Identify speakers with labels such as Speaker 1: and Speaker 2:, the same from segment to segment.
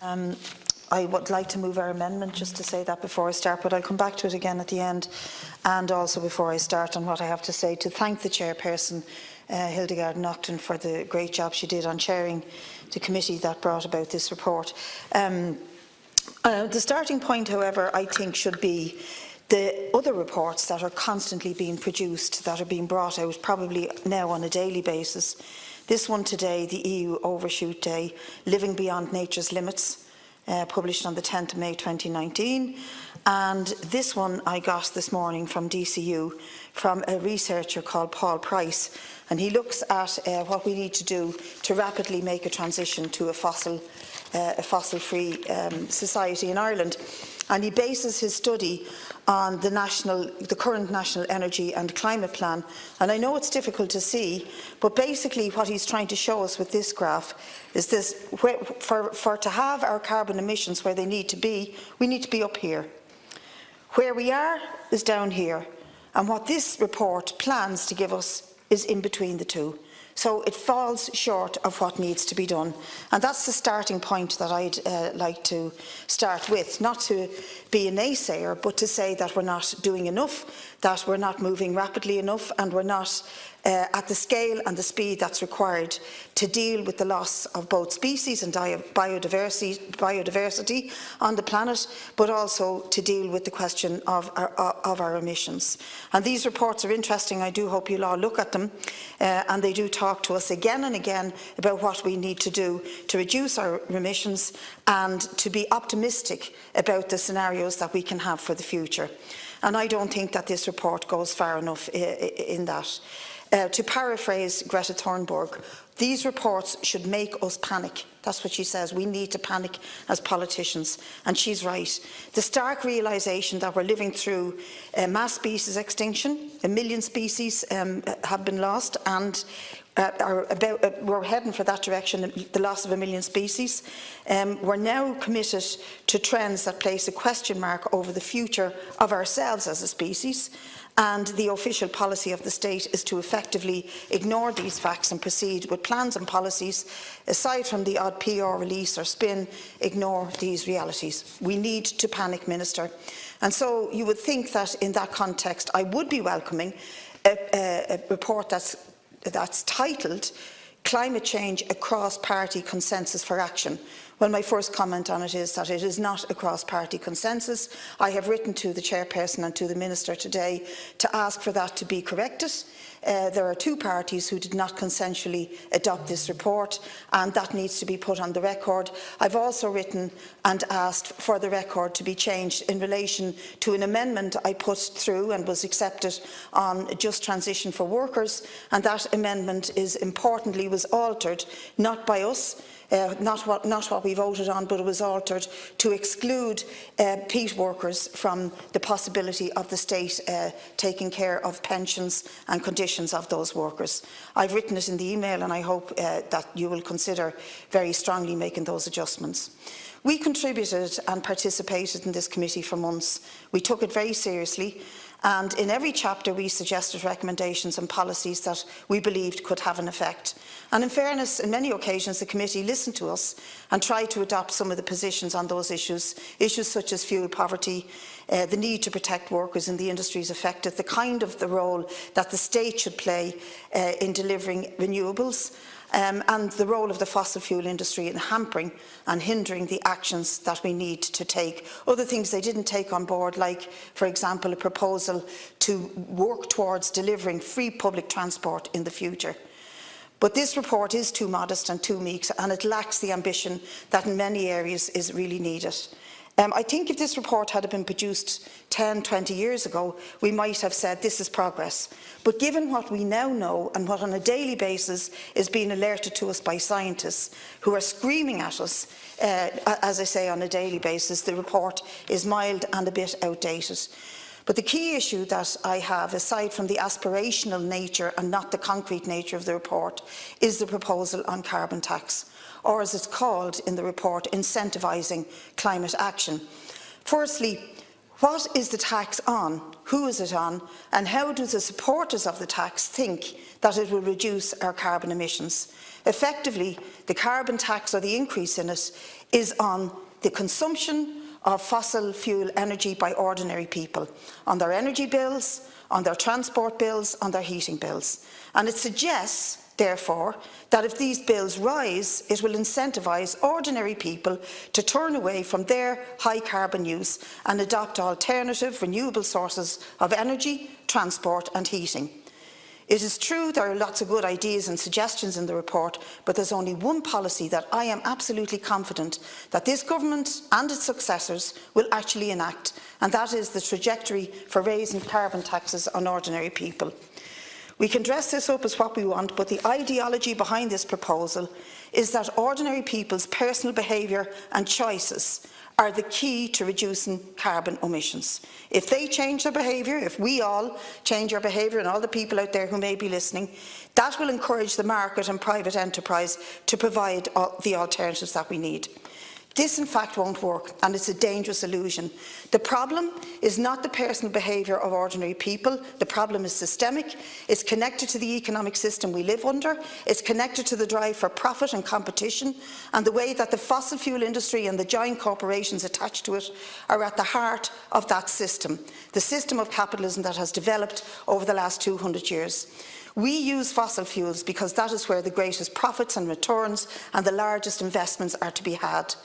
Speaker 1: I would like to move our amendment, just to say that before I start, but I'll come back to it again at the end, and also before I start on what I have to say, to thank the chairperson, Hildegard Naughton, for the great job she did on chairing the committee that brought about this report. The starting point, however, I think should be the other reports that are constantly being produced, that are being brought out probably now on a daily basis. This one today, the EU Overshoot Day, Living Beyond Nature's Limits, published on the 10th of May 2019. And this one I got this morning from DCU, from a researcher called Paul Price. And he looks at what we need to do to rapidly make a transition to a fossil-free society in Ireland. And he bases his study on the current National Energy and Climate Plan. And I know it's difficult to see, but basically what he's trying to show us with this graph is this: for to have our carbon emissions where they need to be, we need to be up here. Where we are is down here. And what this report plans to give us is in between the two. So it falls short of what needs to be done. And that's the starting point that I'd like to start with, not to be a naysayer, but to say that we're not doing enough, that we're not moving rapidly enough, and we're not at the scale and the speed that's required to deal with the loss of both species and biodiversity on the planet, but also to deal with the question of our emissions. And these reports are interesting. I do hope you'll all look at them, and they do talk to us again and again about what we need to do to reduce our emissions and to be optimistic about the scenarios that we can have for the future. And I don't think that this report goes far enough in that. To paraphrase Greta Thunberg, these reports should make us panic. That's what she says. We need to panic as politicians. And she's right. The stark realisation that we're living through mass species extinction, 1 million species have been lost, and we're heading for that direction, the loss of 1 million species. We're now committed to trends that place a question mark over the future of ourselves as a species. And the official policy of the state is to effectively ignore these facts and proceed with plans and policies, aside from the odd PR release or spin, ignore these realities. We need to panic, Minister. And so you would think that in that context I would be welcoming a report that's titled Climate Change Across Party Consensus for Action. Well, my first comment on it is that it is not a cross-party consensus. I have written to the chairperson and to the Minister today to ask for that to be corrected. There are two parties who did not consensually adopt this report, and that needs to be put on the record. I've also written and asked for the record to be changed in relation to an amendment I put through and was accepted on just transition for workers, and that amendment was altered, not by us, not what we voted on, but it was altered to exclude peat workers from the possibility of the state taking care of pensions and conditions of those workers. I've written it in the email, and I hope that you will consider very strongly making those adjustments. We contributed and participated in this committee for months. We took it very seriously, and in every chapter we suggested recommendations and policies that we believed could have an effect. And in fairness, on many occasions the committee listened to us and tried to adopt some of the positions on those issues such as fuel poverty, the need to protect workers in the industries affected, the kind of the role that the state should play in delivering renewables, and the role of the fossil fuel industry in hampering and hindering the actions that we need to take. Other things they didn't take on board, like, for example, a proposal to work towards delivering free public transport in the future. But this report is too modest and too meek, and it lacks the ambition that in many areas is really needed. I think if this report had been produced 10, 20 years ago, we might have said this is progress. But given what we now know and what on a daily basis is being alerted to us by scientists who are screaming at us, as I say, on a daily basis, the report is mild and a bit outdated. But the key issue that I have, aside from the aspirational nature and not the concrete nature of the report, is the proposal on carbon tax, or as it's called in the report, incentivising climate action. Firstly, what is the tax on? Who is it on? And how do the supporters of the tax think that it will reduce our carbon emissions? Effectively, the carbon tax, or the increase in it, is on the consumption of fossil fuel energy by ordinary people, on their energy bills, on their transport bills, on their heating bills. And it suggests, therefore, that if these bills rise, it will incentivise ordinary people to turn away from their high carbon use and adopt alternative renewable sources of energy, transport and heating. It is true there are lots of good ideas and suggestions in the report, but there's only one policy that I am absolutely confident that this government and its successors will actually enact, and that is the trajectory for raising carbon taxes on ordinary people. We can dress this up as what we want, but the ideology behind this proposal is that ordinary people's personal behaviour and choices are the key to reducing carbon emissions. If they change their behaviour, if we all change our behaviour, and all the people out there who may be listening, that will encourage the market and private enterprise to provide the alternatives that we need. This, in fact, won't work, and it's a dangerous illusion. The problem is not the personal behaviour of ordinary people. The problem is systemic. It's connected to the economic system we live under. It's connected to the drive for profit and competition, and the way that the fossil fuel industry and the giant corporations attached to it are at the heart of that system, the system of capitalism that has developed over the last 200 years. We use fossil fuels because that is where the greatest profits and returns and the largest investments are to be had.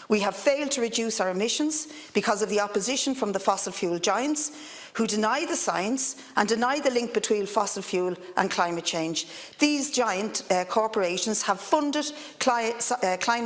Speaker 1: We have failed to reduce our emissions because of the opposition from the fossil fuel giants, who deny the science and deny the link between fossil fuel and climate change. These giant corporations have funded climate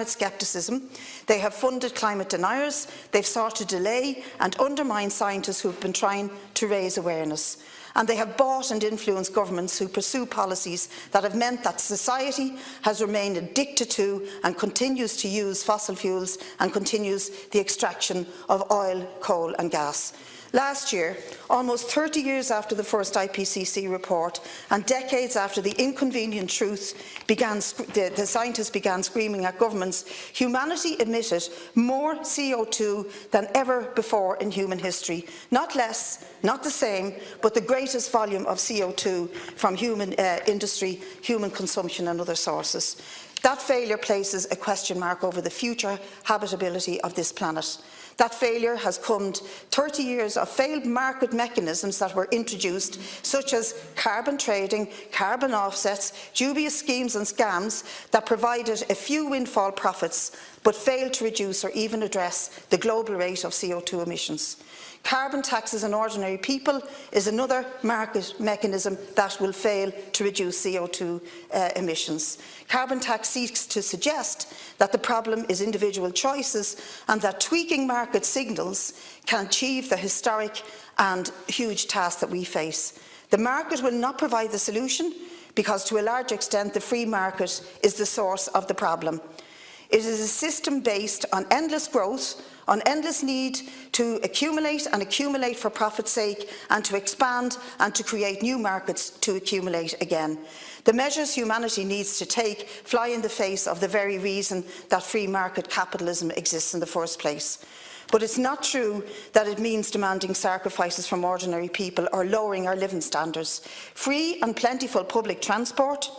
Speaker 1: scepticism, they have funded climate deniers, they've sought to delay and undermine scientists who have been trying to raise awareness. And they have bought and influenced governments who pursue policies that have meant that society has remained addicted to and continues to use fossil fuels and continues the extraction of oil, coal and gas. Last year, almost 30 years after the first IPCC report and decades after the inconvenient truth the scientists began screaming at governments, humanity emitted more CO2 than ever before in human history. Not less, not the same, but the greatest volume of CO2 from human industry, human consumption and other sources. That failure places a question mark over the future habitability of this planet. That failure has come 30 years of failed market mechanisms that were introduced, such as carbon trading, carbon offsets, dubious schemes and scams that provided a few windfall profits but failed to reduce or even address the global rate of CO2 emissions. Carbon taxes on ordinary people is another market mechanism that will fail to reduce CO2 emissions. Carbon tax seeks to suggest that the problem is individual choices and that tweaking market signals can achieve the historic and huge task that we face. The market will not provide the solution because, to a large extent, the free market is the source of the problem. It is a system based on endless growth, on endless need to accumulate and accumulate for profit's sake, and to expand and to create new markets to accumulate again. The measures humanity needs to take fly in the face of the very reason that free market capitalism exists in the first place. But it's not true that it means demanding sacrifices from ordinary people or lowering our living standards. Free and plentiful public transport,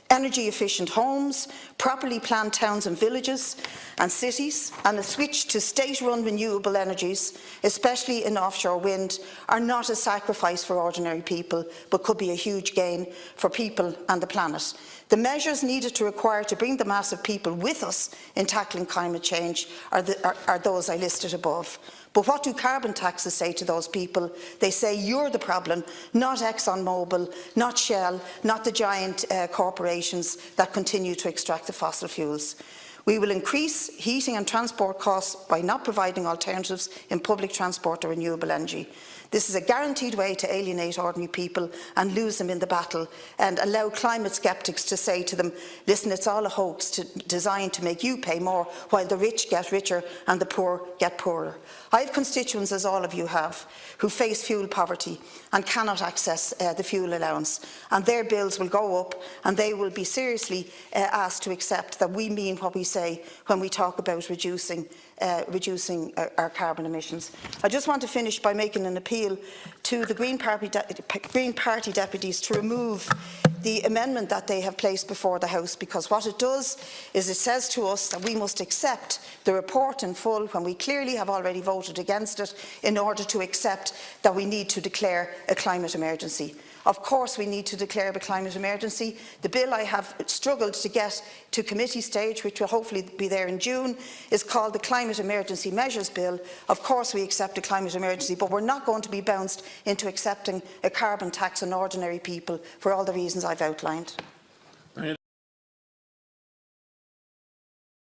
Speaker 1: energy-efficient homes, properly planned towns and villages and cities, and a switch to state-run renewable energies, especially in offshore wind, are not a sacrifice for ordinary people, but could be a huge gain for people and the planet. The measures needed to require to bring the mass of people with us in tackling climate change are those I listed above. But what do carbon taxes say to those people? They say you're the problem, not ExxonMobil, not Shell, not the giant corporations that continue to extract the fossil fuels. We will increase heating and transport costs by not providing alternatives in public transport or renewable energy. This is a guaranteed way to alienate ordinary people and lose them in the battle, and allow climate sceptics to say to them, listen, it's all a hoax designed to make you pay more while the rich get richer and the poor get poorer. I have constituents, as all of you have, who face fuel poverty and cannot access the fuel allowance, and their bills will go up and they will be seriously asked to accept that we mean what we say when we talk about reducing our carbon emissions. I just want to finish by making an appeal to the Green Party deputies to remove the amendment that they have placed before the House, because what it does is it says to us that we must accept the report in full when we clearly have already voted against it, in order to accept that we need to declare a climate emergency. Of course we need to declare a climate emergency. The bill I have struggled to get to committee stage, which will hopefully be there in June, is called the Climate Emergency Measures Bill. Of course we accept a climate emergency, but we're not going to be bounced into accepting a carbon tax on ordinary people for all the reasons I've outlined.